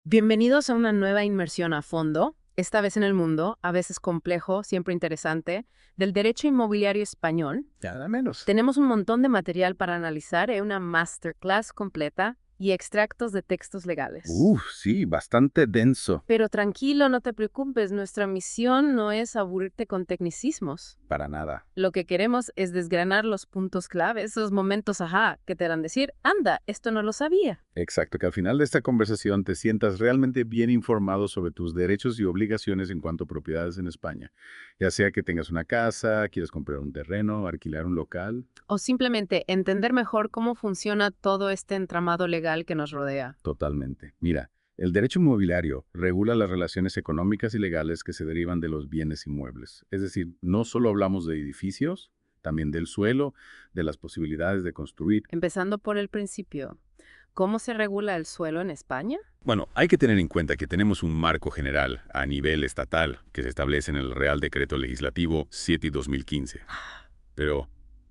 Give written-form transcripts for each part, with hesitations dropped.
Bienvenidos a una nueva inmersión a fondo, esta vez en el mundo, a veces complejo, siempre interesante, del derecho inmobiliario español. Nada menos. Tenemos un montón de material para analizar en una masterclass completa y extractos de textos legales. Sí, bastante denso. Pero tranquilo, no te preocupes, nuestra misión no es aburrirte con tecnicismos. Para nada. Lo que queremos es desgranar los puntos clave, esos momentos ajá, que te harán decir, anda, esto no lo sabía. Exacto, que al final de esta conversación te sientas realmente bien informado sobre tus derechos y obligaciones en cuanto a propiedades en España. Ya sea que tengas una casa, quieras comprar un terreno, alquilar un local. O simplemente entender mejor cómo funciona todo este entramado legal que nos rodea. Totalmente. Mira, el derecho inmobiliario regula las relaciones económicas y legales que se derivan de los bienes inmuebles. Es decir, no solo hablamos de edificios, también del suelo, de las posibilidades de construir. Empezando por el principio, ¿cómo se regula el suelo en España? Bueno, hay que tener en cuenta que tenemos un marco general a nivel estatal que se establece en el Real Decreto Legislativo 7/2015. Pero,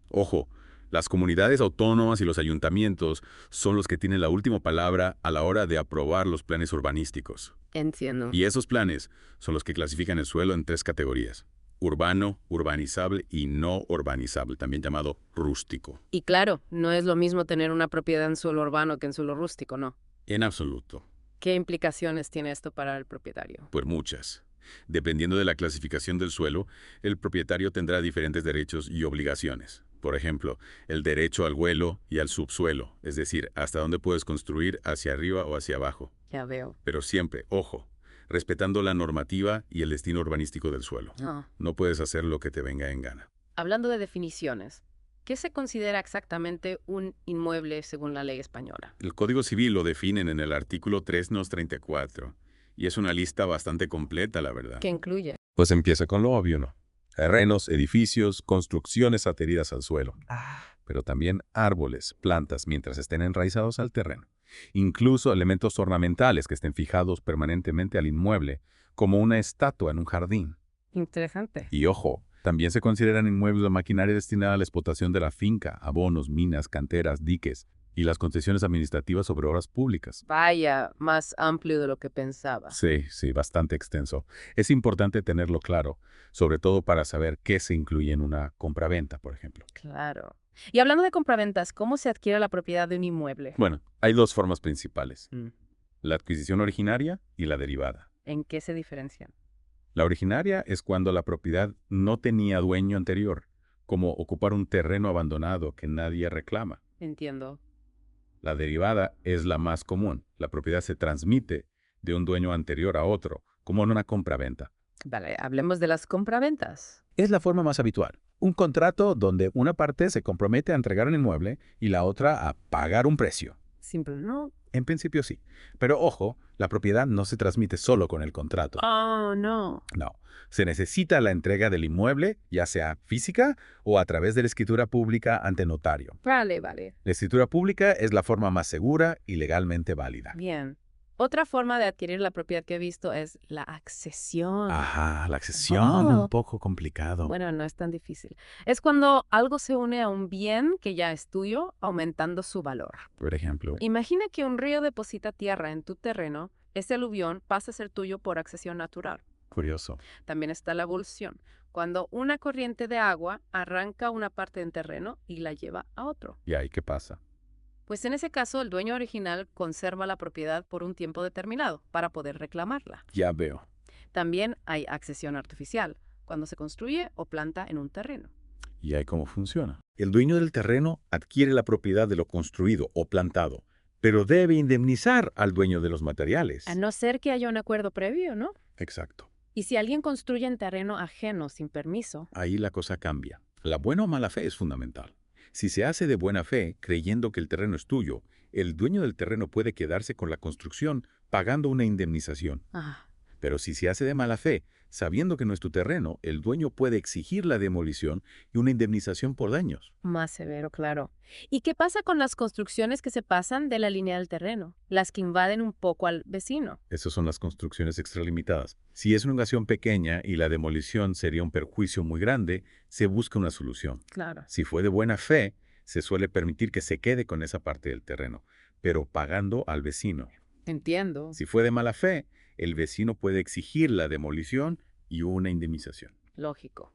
ojo, las comunidades autónomas y los ayuntamientos son los que tienen la última palabra a la hora de aprobar los planes urbanísticos. Entiendo. Y esos planes son los que clasifican el suelo en tres categorías: urbano, urbanizable y no urbanizable, también llamado rústico. Y claro, no es lo mismo tener una propiedad en suelo urbano que en suelo rústico, ¿no? En absoluto. ¿Qué implicaciones tiene esto para el propietario? Por muchas. Dependiendo de la clasificación del suelo, el propietario tendrá diferentes derechos y obligaciones. Por ejemplo, el derecho al vuelo y al subsuelo, es decir, hasta dónde puedes construir hacia arriba o hacia abajo. Ya veo. Pero siempre, ojo, respetando la normativa y el destino urbanístico del suelo. Ah. No puedes hacer lo que te venga en gana. Hablando de definiciones, ¿qué se considera exactamente un inmueble según la ley española? El Código Civil lo definen en el artículo 334, y es una lista bastante completa, la verdad. ¿Qué incluye? Pues empieza con lo obvio, ¿no? Terrenos, edificios, construcciones adheridas al suelo. Pero también árboles, plantas, mientras estén enraizados al terreno. Incluso elementos ornamentales que estén fijados permanentemente al inmueble, como una estatua en un jardín. Interesante. Y ojo, también se consideran inmuebles la maquinaria destinada a la explotación de la finca, abonos, minas, canteras, diques y las concesiones administrativas sobre obras públicas. Vaya, más amplio de lo que pensaba. Sí, bastante extenso. Es importante tenerlo claro, sobre todo para saber qué se incluye en una compraventa, por ejemplo. Claro. Y hablando de compraventas, ¿cómo se adquiere la propiedad de un inmueble? Bueno, hay dos formas principales, Mm, la adquisición originaria y la derivada. ¿En qué se diferencian? La originaria es cuando la propiedad no tenía dueño anterior, como ocupar un terreno abandonado que nadie reclama. Entiendo. La derivada es la más común. La propiedad se transmite de un dueño anterior a otro, como en una compraventa. Vale, hablemos de las compraventas. Es la forma más habitual. Un contrato donde una parte se compromete a entregar un inmueble y la otra a pagar un precio. Simple, ¿no? En principio sí. Pero ojo, la propiedad no se transmite solo con el contrato. Oh, no. No. Se necesita la entrega del inmueble, ya sea física o a través de la escritura pública ante notario. Vale, vale. La escritura pública es la forma más segura y legalmente válida. Bien. Otra forma de adquirir la propiedad que he visto es la accesión. Ajá, la accesión Oh. un poco complicado. Bueno, no es tan difícil. Es cuando algo se une a un bien que ya es tuyo, aumentando su valor. Por ejemplo, Imagina que un río deposita tierra en tu terreno, ese aluvión pasa a ser tuyo por accesión natural. curioso. También está la evolución, cuando una corriente de agua arranca una parte del terreno y la lleva a otro. ¿Y ahí qué pasa? Pues en ese caso, el dueño original conserva la propiedad por un tiempo determinado para poder reclamarla. Ya veo. También hay accesión artificial, cuando se construye o planta en un terreno. ¿Y ahí cómo funciona? El dueño del terreno adquiere la propiedad de lo construido o plantado, pero debe indemnizar al dueño de los materiales. A no ser que haya un acuerdo previo, ¿no? Exacto. Y si alguien construye en terreno ajeno sin permiso, Ahí la cosa cambia. La buena o mala fe es fundamental. Si se hace de buena fe, creyendo que el terreno es tuyo, el dueño del terreno puede quedarse con la construcción pagando una indemnización. Pero si se hace de mala fe, sabiendo que no es tu terreno, el dueño puede exigir la demolición y una indemnización por daños. más severo, claro. ¿Y qué pasa con las construcciones que se pasan de la línea del terreno? Las que invaden un poco al vecino. Esas son las construcciones extralimitadas. Si es una invasión pequeña y la demolición sería un perjuicio muy grande, se busca una solución. Claro. Si fue de buena fe, se suele permitir que se quede con esa parte del terreno, pero pagando al vecino. Entiendo. Si fue de mala fe, el vecino puede exigir la demolición y una indemnización. Lógico.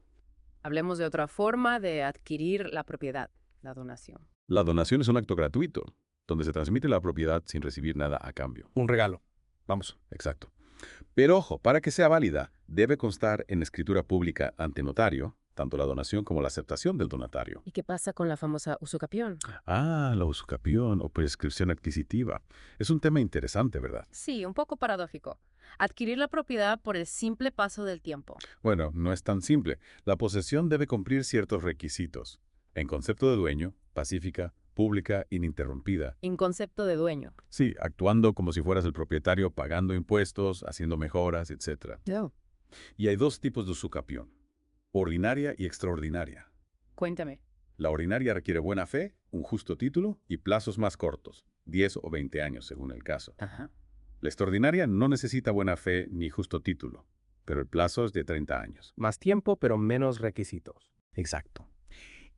Hablemos de otra forma de adquirir la propiedad, la donación. La donación es un acto gratuito, donde se transmite la propiedad sin recibir nada a cambio. Un regalo. Vamos. Exacto. Pero ojo, para que sea válida, debe constar en escritura pública ante notario, tanto la donación como la aceptación del donatario. ¿Y qué pasa con la famosa usucapión? Ah, la usucapión o prescripción adquisitiva. Es un tema interesante, ¿verdad? Sí, un poco paradójico. Adquirir la propiedad por el simple paso del tiempo. Bueno, no es tan simple. La posesión debe cumplir ciertos requisitos. En concepto de dueño, pacífica, pública, ininterrumpida. En concepto de dueño. Sí, actuando como si fueras el propietario, pagando impuestos, haciendo mejoras, etc. No. Y hay dos tipos de usucapión: ordinaria y extraordinaria. Cuéntame. La ordinaria requiere buena fe, un justo título y plazos más cortos, 10 o 20 años según el caso. Ajá. La extraordinaria no necesita buena fe ni justo título, pero el plazo es de 30 años. Más tiempo, pero menos requisitos. Exacto.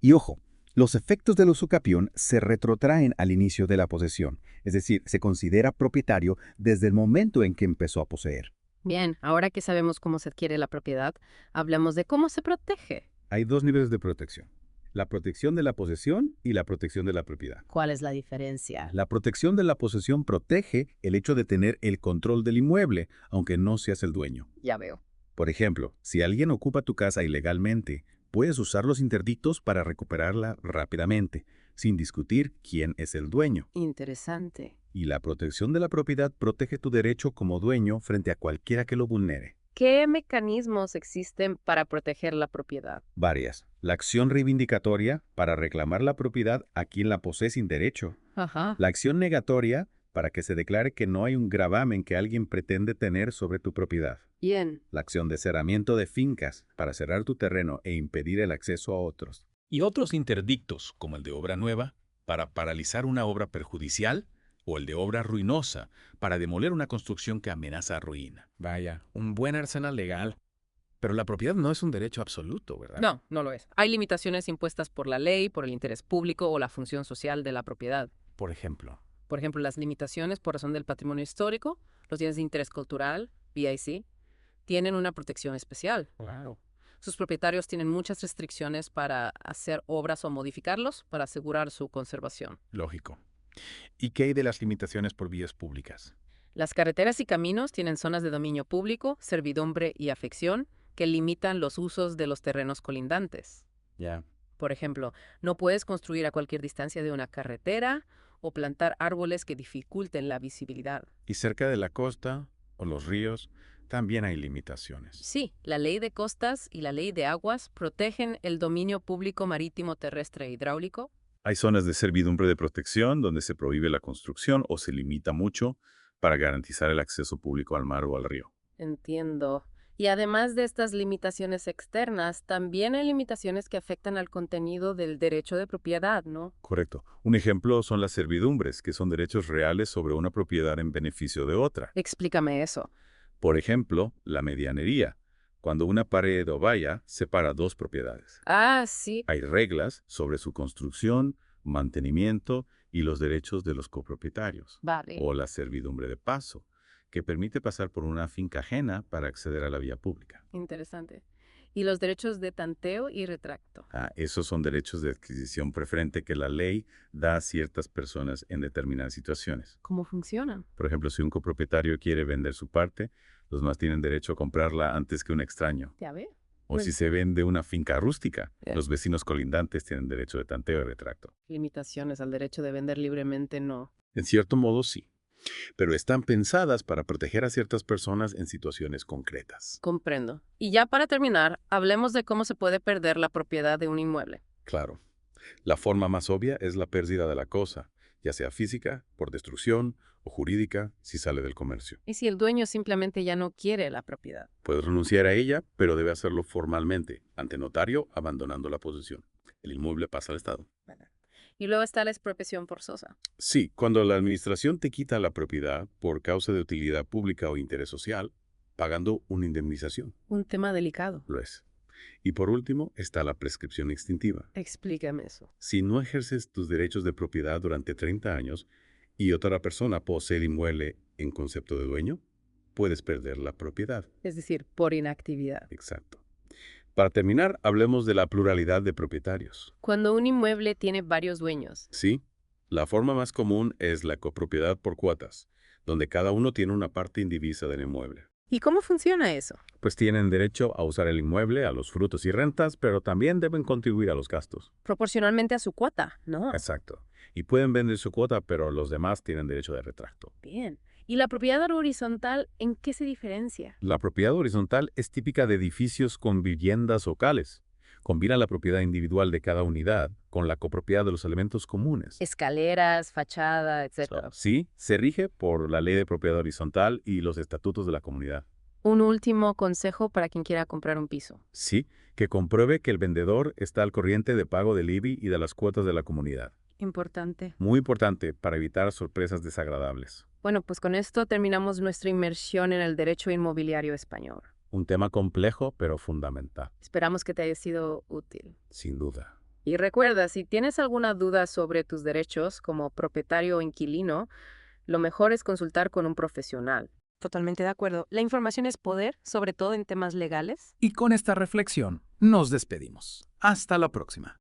Y ojo, los efectos del usucapión se retrotraen al inicio de la posesión, es decir, se considera propietario desde el momento en que empezó a poseer. Bien, ahora que sabemos cómo se adquiere la propiedad, hablemos de cómo se protege. Hay dos niveles de protección: la protección de la posesión y la protección de la propiedad. ¿Cuál es la diferencia? La protección de la posesión protege el hecho de tener el control del inmueble, aunque no seas el dueño. Ya veo. Por ejemplo, si alguien ocupa tu casa ilegalmente, puedes usar los interdictos para recuperarla rápidamente, sin discutir quién es el dueño. Interesante. Y la protección de la propiedad protege tu derecho como dueño frente a cualquiera que lo vulnere. ¿Qué mecanismos existen para proteger la propiedad? Varias. La acción reivindicatoria para reclamar la propiedad a quien la posee sin derecho. Ajá. La acción negatoria para que se declare que no hay un gravamen que alguien pretende tener sobre tu propiedad. Bien. La acción de cerramiento de fincas para cerrar tu terreno e impedir el acceso a otros. Y otros interdictos, como el de obra nueva, para paralizar una obra perjudicial, o el de obra ruinosa, para demoler una construcción que amenaza ruina. Vaya, un buen arsenal legal. Pero la propiedad no es un derecho absoluto, ¿verdad? No, no lo es. Hay limitaciones impuestas por la ley, por el interés público o la función social de la propiedad. Por ejemplo. Por ejemplo, las limitaciones por razón del patrimonio histórico, los bienes de interés cultural, BIC, tienen una protección especial. Wow. Sus propietarios tienen muchas restricciones para hacer obras o modificarlos para asegurar su conservación. Lógico. ¿Y qué hay de las limitaciones por vías públicas? Las carreteras y caminos tienen zonas de dominio público, servidumbre y afección que limitan los usos de los terrenos colindantes. Ya. Por ejemplo, no puedes construir a cualquier distancia de una carretera o plantar árboles que dificulten la visibilidad. Y cerca de la costa o los ríos también hay limitaciones. Sí, la ley de costas y la ley de aguas protegen el dominio público marítimo, terrestre e hidráulico. Hay zonas de servidumbre de protección donde se prohíbe la construcción o se limita mucho para garantizar el acceso público al mar o al río. Entiendo. Y además de estas limitaciones externas, también hay limitaciones que afectan al contenido del derecho de propiedad, ¿no? Correcto. Un ejemplo son las servidumbres, que son derechos reales sobre una propiedad en beneficio de otra. Explícame eso. Por ejemplo, la medianería, cuando una pared o valla separa dos propiedades. Ah, sí. Hay reglas sobre su construcción, mantenimiento y los derechos de los copropietarios. Vale. O la servidumbre de paso, que permite pasar por una finca ajena para acceder a la vía pública. Interesante. Y los derechos de tanteo y retracto. Esos son derechos de adquisición preferente que la ley da a ciertas personas en determinadas situaciones. ¿Cómo funcionan? Por ejemplo, si un copropietario quiere vender su parte, los demás tienen derecho a comprarla antes que un extraño. ¿Ya ve? O si se vende una finca rústica, Ya. los vecinos colindantes tienen derecho de tanteo y retracto. Limitaciones al derecho de vender libremente, no. En cierto modo, sí. Pero están pensadas para proteger a ciertas personas en situaciones concretas. Comprendo. Y ya para terminar, hablemos de cómo se puede perder la propiedad de un inmueble. Claro. La forma más obvia es la pérdida de la cosa, ya sea física, por destrucción, o jurídica, si sale del comercio. ¿Y si el dueño simplemente ya no quiere la propiedad? Puede renunciar a ella, pero debe hacerlo formalmente, ante notario, abandonando la posesión. El inmueble pasa al Estado. Y luego está la expropiación forzosa. Sí, cuando la administración te quita la propiedad por causa de utilidad pública o interés social, pagando una indemnización. Un tema delicado. Lo es. Y por último está la prescripción extintiva. Explícame eso. Si no ejerces tus derechos de propiedad durante 30 años y otra persona posee el inmueble en concepto de dueño, puedes perder la propiedad. Es decir, por inactividad. Exacto. Para terminar, hablemos de la pluralidad de propietarios. Cuando un inmueble tiene varios dueños. Sí, la forma más común es la copropiedad por cuotas, donde cada uno tiene una parte indivisa del inmueble. ¿Y cómo funciona eso? Pues tienen derecho a usar el inmueble, a los frutos y rentas, pero también deben contribuir a los gastos. Proporcionalmente a su cuota, ¿no? Exacto. Y pueden vender su cuota, pero los demás tienen derecho de retracto. Bien. ¿Y la propiedad horizontal en qué se diferencia? La propiedad horizontal es típica de edificios con viviendas locales. Combina la propiedad individual de cada unidad con la copropiedad de los elementos comunes. Escaleras, fachada, etc. Sí, se rige por la ley de propiedad horizontal y los estatutos de la comunidad. Un último consejo para quien quiera comprar un piso. Sí, que compruebe que el vendedor está al corriente de pago del IBI y de las cuotas de la comunidad. Importante. Muy importante para evitar sorpresas desagradables. Bueno, pues con esto terminamos nuestra inmersión en el derecho inmobiliario español. Un tema complejo, pero fundamental. Esperamos que te haya sido útil. Sin duda. Y recuerda, si tienes alguna duda sobre tus derechos como propietario o inquilino, lo mejor es consultar con un profesional. Totalmente de acuerdo. La información es poder, sobre todo en temas legales. Y con esta reflexión, nos despedimos. Hasta la próxima.